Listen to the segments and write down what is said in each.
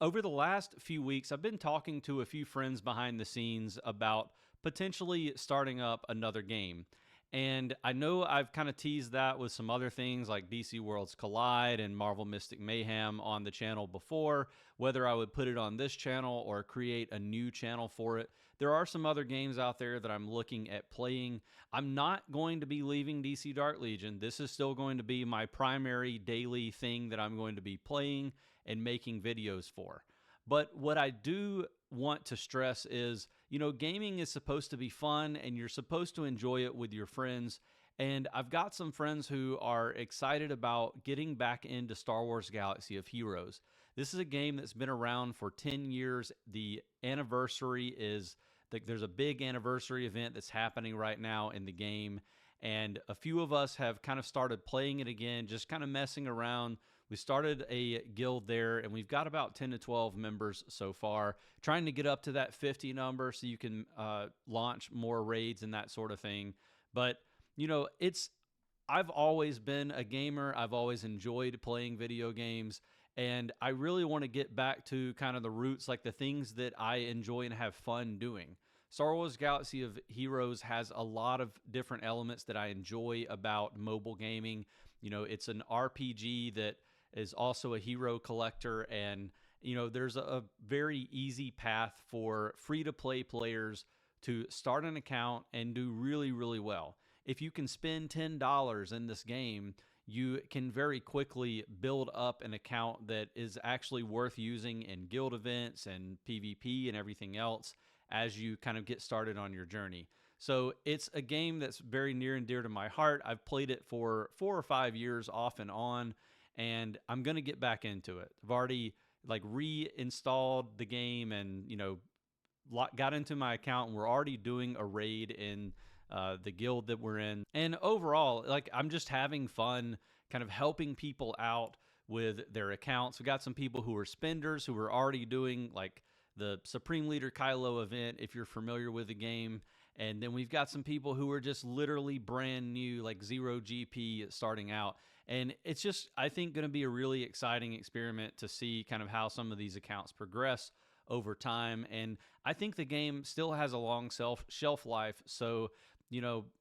Over the last few weeks, I've been talking to a few friends behind the scenes about potentially starting up another game. And I know I've kind of teased that with some other things like DC Worlds Collide and Marvel Mystic Mayhem on the channel before, whether I would put it on this channel or create a new channel for it. There are some other games out there that I'm looking at playing. I'm not going to be leaving DC Dark Legion. This is still going to be my primary daily thing that I'm going to be playing and making videos for. But what I do want to stress is, gaming is supposed to be fun and you're supposed to enjoy it with your friends. And I've got some friends who are excited about getting back into Star Wars Galaxy of Heroes. This is a game that's been around for 10 years. The anniversary is, there's a big anniversary event that's happening right now in the game. And a few of us have kind of started playing it again, just kind of messing around. We started a guild there, and we've got about 10 to 12 members so far, trying to get up to that 50 number so you can launch more raids and that sort of thing. But, I've always been a gamer. I've always enjoyed playing video games, and I really want to get back to kind of the roots, like the things that I enjoy and have fun doing. Star Wars Galaxy of Heroes has a lot of different elements that I enjoy about mobile gaming. It's an RPG that is also a hero collector, and there's a very easy path for free-to-play players to start an account and do really, really well. If you can spend $10 in this game, you can very quickly build up an account that is actually worth using in guild events and PvP and everything else as you kind of get started on your journey. So it's a game that's very near and dear to my heart. I've played it for 4 or 5 years off and on, and I'm going to get back into it. I've already reinstalled the game and, got into my account, and we're already doing a raid in the guild that we're in. And overall, I'm just having fun kind of helping people out with their accounts. We got some people who are spenders who are already doing the Supreme Leader Kylo event, if you're familiar with the game. And then we've got some people who are just literally brand new, like 0 GP starting out. And it's just, I think, going to be a really exciting experiment to see kind of how some of these accounts progress over time. And I think the game still has a long shelf life. So,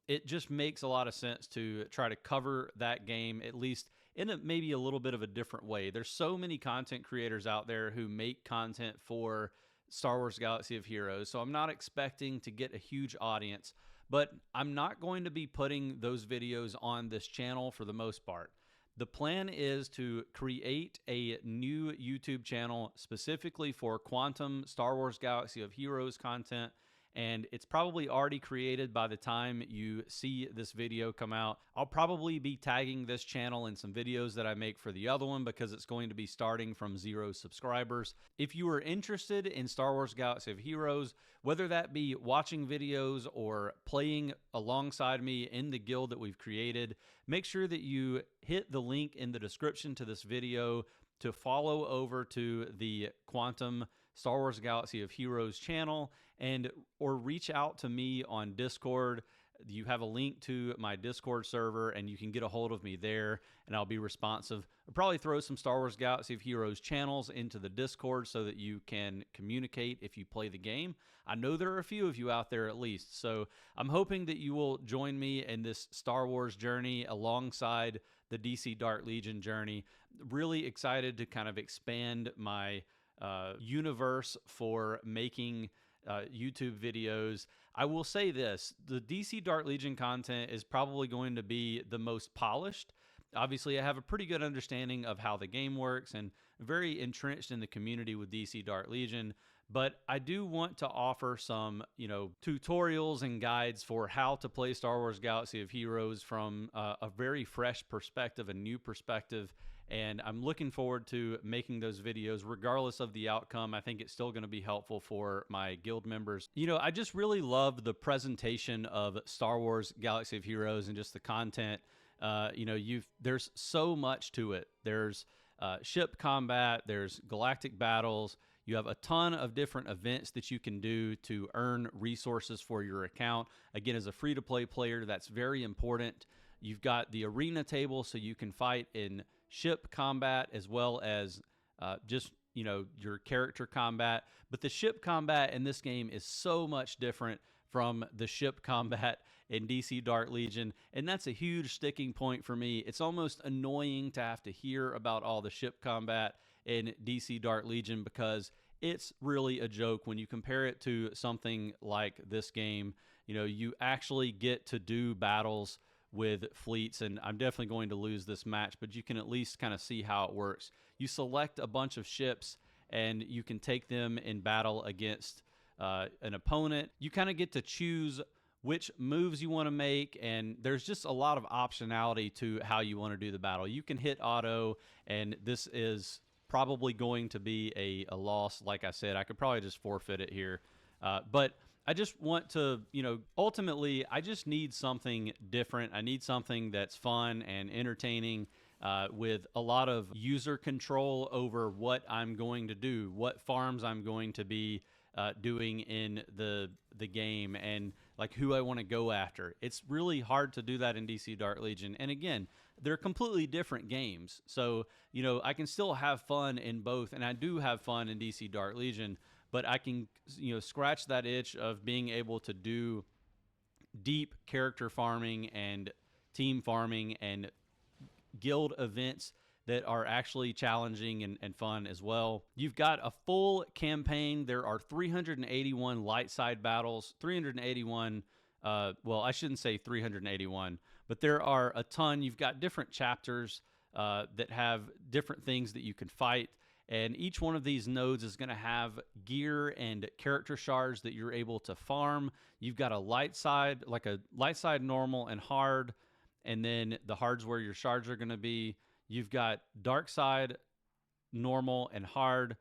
it just makes a lot of sense to try to cover that game, at least in maybe a little bit of a different way. There's so many content creators out there who make content for Star Wars Galaxy of Heroes, so I'm not expecting to get a huge audience, but I'm not going to be putting those videos on this channel for the most part. The plan is to create a new YouTube channel specifically for Quantum Star Wars Galaxy of Heroes content, and it's probably already created by the time you see this video come out. I'll probably be tagging this channel in some videos that I make for the other one because it's going to be starting from 0 subscribers. If you are interested in Star Wars Galaxy of Heroes, whether that be watching videos or playing alongside me in the guild that we've created, make sure that you hit the link in the description to this video to follow over to the Quantum Star Wars Galaxy of Heroes channel, or reach out to me on Discord. You have a link to my Discord server, and you can get a hold of me there, and I'll be responsive. I'll probably throw some Star Wars Galaxy of Heroes channels into the Discord so that you can communicate if you play the game. I know there are a few of you out there at least, so I'm hoping that you will join me in this Star Wars journey alongside the DC Dark Legion journey. Really excited to kind of expand my universe for making YouTube videos. I will say this, the DC Dark Legion content is probably going to be the most polished. Obviously, I have a pretty good understanding of how the game works and very entrenched in the community with DC Dark Legion, but I do want to offer some, tutorials and guides for how to play Star Wars Galaxy of Heroes from a very fresh perspective, a new perspective, and I'm looking forward to making those videos regardless of the outcome. I think it's still going to be helpful for my guild members. I just really love the presentation of Star Wars Galaxy of Heroes and just the content. There's so much to it. There's ship combat, there's galactic battles. You have a ton of different events that you can do to earn resources for your account. Again, as a free-to-play player, that's very important. You've got the arena table, so you can fight in ship combat as well as just your character combat. But the ship combat in this game is so much different from the ship combat in DC Dark Legion, and that's a huge sticking point for me. It's almost annoying to have to hear about all the ship combat in DC Dark Legion because it's really a joke when you compare it to something like this game. You actually get to do battles with fleets, and I'm definitely going to lose this match, but you can at least kind of see how it works. You select a bunch of ships and you can take them in battle against an opponent. You kind of get to choose which moves you want to make, and there's just a lot of optionality to how you want to do the battle. You can hit auto, and this is probably going to be a loss. Like I said, I could probably just forfeit it here, but I just want to, ultimately, I just need something different. I need something that's fun and entertaining, with a lot of user control over what I'm going to do, what farms I'm going to be doing in the game, and like who I want to go after. It's really hard to do that in DC Dark Legion. And again, they're completely different games. So, I can still have fun in both, and I do have fun in DC Dark Legion, but I can, scratch that itch of being able to do deep character farming and team farming and guild events that are actually challenging and fun as well. You've got a full campaign. There are 381 light side battles, 381, well, I shouldn't say 381, but there are a ton. You've got different chapters that have different things that you can fight. And each one of these nodes is going to have gear and character shards that you're able to farm. You've got a light side, like a light side, normal, and hard. And then the hard's where your shards are going to be. You've got dark side, normal, and hard.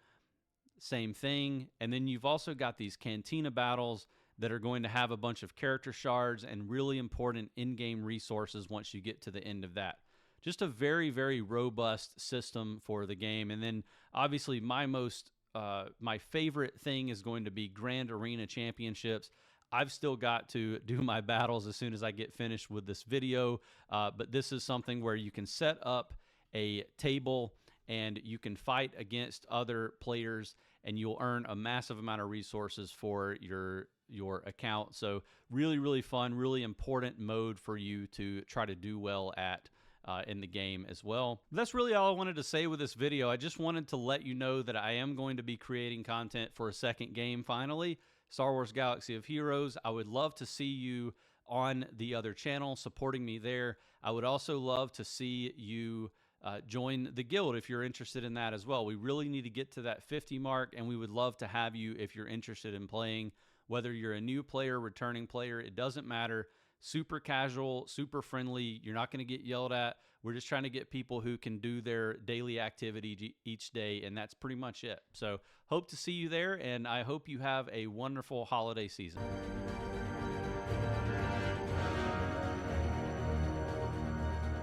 Same thing. And then you've also got these cantina battles that are going to have a bunch of character shards and really important in-game resources once you get to the end of that. Just a very, very robust system for the game. And then obviously my favorite thing is going to be Grand Arena Championships. I've still got to do my battles as soon as I get finished with this video. But this is something where you can set up a table and you can fight against other players, and you'll earn a massive amount of resources for your account. So really, really fun, really important mode for you to try to do well at in the game as well. That's really all I wanted to say with this video. I just wanted to let you know that I am going to be creating content for a second game finally, Star Wars Galaxy of Heroes. I would love to see you on the other channel supporting me there. I would also love to see you join the guild if you're interested in that as well. We really need to get to that 50 mark, and we would love to have you if you're interested in playing. Whether you're a new player, returning player, it doesn't matter. Super casual, super friendly. You're not going to get yelled at. We're just trying to get people who can do their daily activity each day, and that's pretty much it. So hope to see you there, and I hope you have a wonderful holiday season.